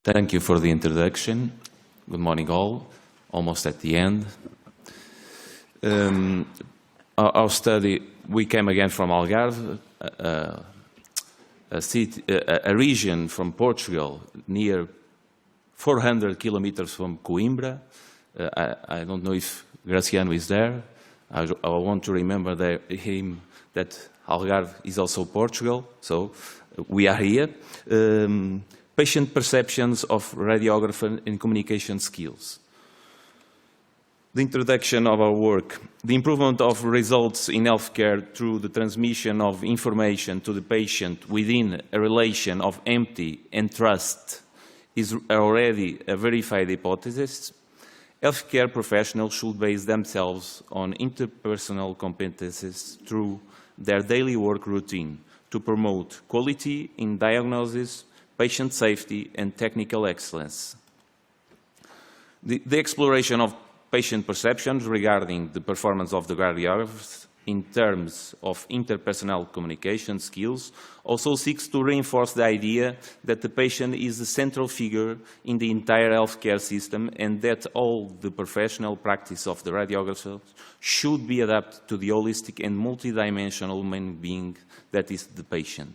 Thank you for the introduction. Good morning all, almost at the end. Our study, we came again from Algarve, a region from Portugal near 400 kilometers from Coimbra. I don't know if Graciano is there. I want to remember him that Algarve is also Portugal, so we are here. Patient perceptions of radiographer and communication skills. The introduction of our work. The improvement of results in healthcare through the transmission of information to the patient within a relation of empathy and trust is already a verified hypothesis. Healthcare professionals should base themselves on interpersonal competences through their daily work routine to promote quality in diagnosis, patient safety, and technical excellence. The exploration of patient perceptions regarding the performance of the radiographers in terms of interpersonal communication skills also seeks to reinforce the idea that the patient is the central figure in the entire healthcare system and that all the professional practice of the radiographers should be adapted to the holistic and multidimensional human being that is the patient.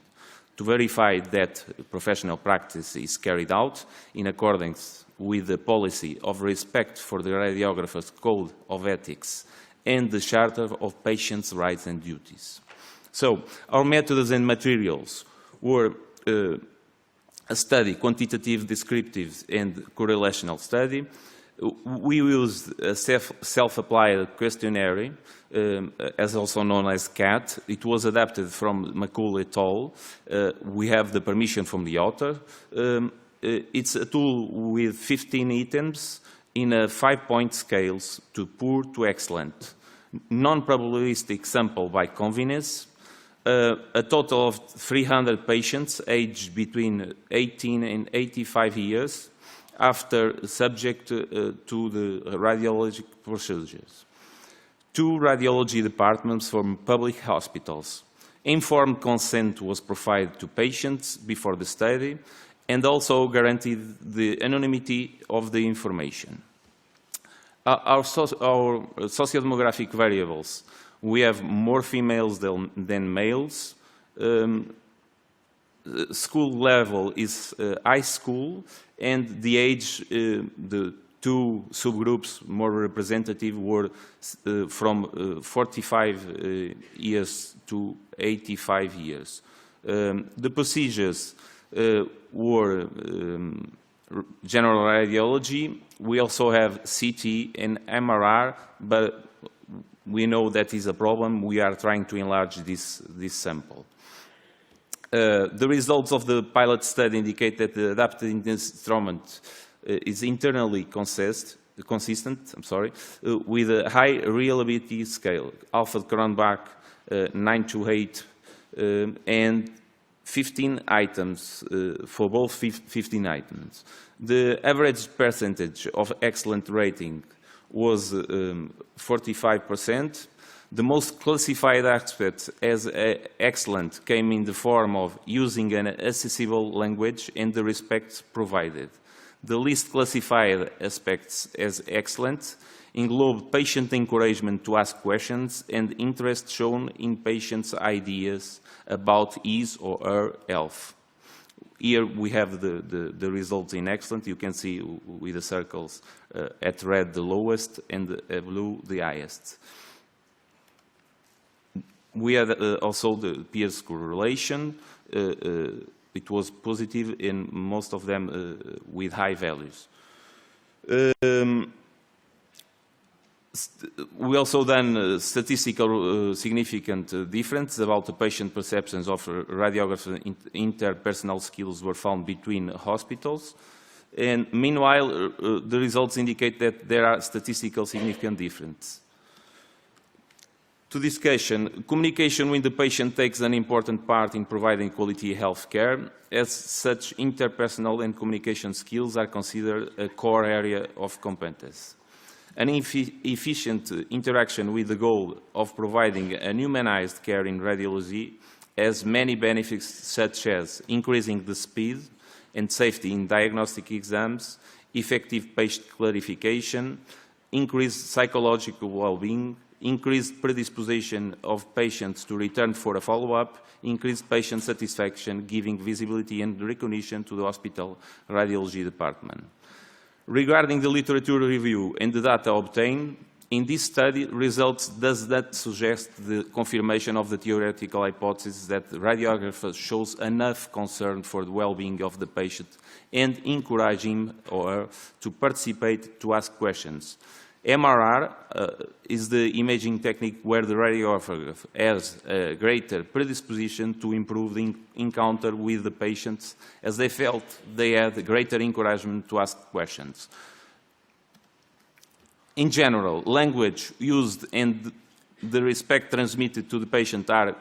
To verify that professional practice is carried out in accordance with the policy of respect for the radiographer's code of ethics and the Charter of Patients' Rights and Duties. So, our methods and materials were a study, quantitative, descriptive, and correlational study. We used a self-applied questionnaire, as also known as CAT. It was adapted from McCool et al. We have the permission from the author. It's a tool with 15 items in a 5-point scales to poor to excellent. Non-probabilistic sample by convenience. A total of 300 patients aged between 18 and 85 years after subject to the radiologic procedures. 2 radiology departments from public hospitals. Informed consent was provided to patients before the study and also guaranteed the anonymity of the information. Our sociodemographic variables. We have more females than males. School level is high school, and the age, the 2 subgroups more representative were from 45 years to 85 years. The procedures were general radiology. We also have CT and MRR, but we know that is a problem. We are trying to enlarge this sample. The results of the pilot study indicate that the adapted instrument is internally consistent, with a high reliability scale, Alfred Kronbach 928, and 15 items for both 15 items. The average percentage of excellent rating was 45%. The most classified aspects as excellent came in the form of using an accessible language and the respect provided. The least classified aspects as excellent englobe patient encouragement to ask questions and interest shown in patients' ideas about his or her health. Here we have the results in excellent. You can see with the circles at red the lowest and blue the highest. We had also the peers correlation. It was positive in most of them with high values. We also done statistical significant difference about the patient perceptions of radiographer interpersonal skills were found between hospitals. And meanwhile, the results indicate that there are statistical significant differences. To discussion, communication with the patient takes an important part in providing quality health care. As such, interpersonal and communication skills are considered a core area of competence. An efficient interaction with the goal of providing a humanized care in radiology has many benefits such as increasing the speed and safety in diagnostic exams, effective patient clarification, increased psychological well-being, increased predisposition of patients to return for a follow-up, increased patient satisfaction, giving visibility and recognition to the hospital radiology department. Regarding the literature review and the data obtained, in this study, results does not suggest the confirmation of the theoretical hypothesis that the radiographer shows enough concern for the well-being of the patient and encourage him or her to participate, to ask questions. MRR is the imaging technique where the radiographer has a greater predisposition to improve the encounter with the patients, as they felt they had greater encouragement to ask questions. In general, language used and the respect transmitted to the patient are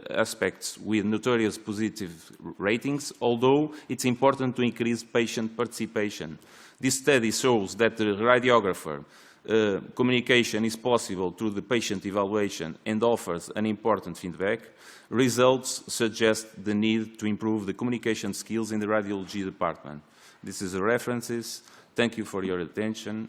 aspects with notorious positive ratings, although it's important to increase patient participation. This study shows that the radiographer communication is possible through the patient evaluation and offers an important feedback. Results suggest the need to improve the communication skills in the radiology department. This is the references. Thank you for your attention.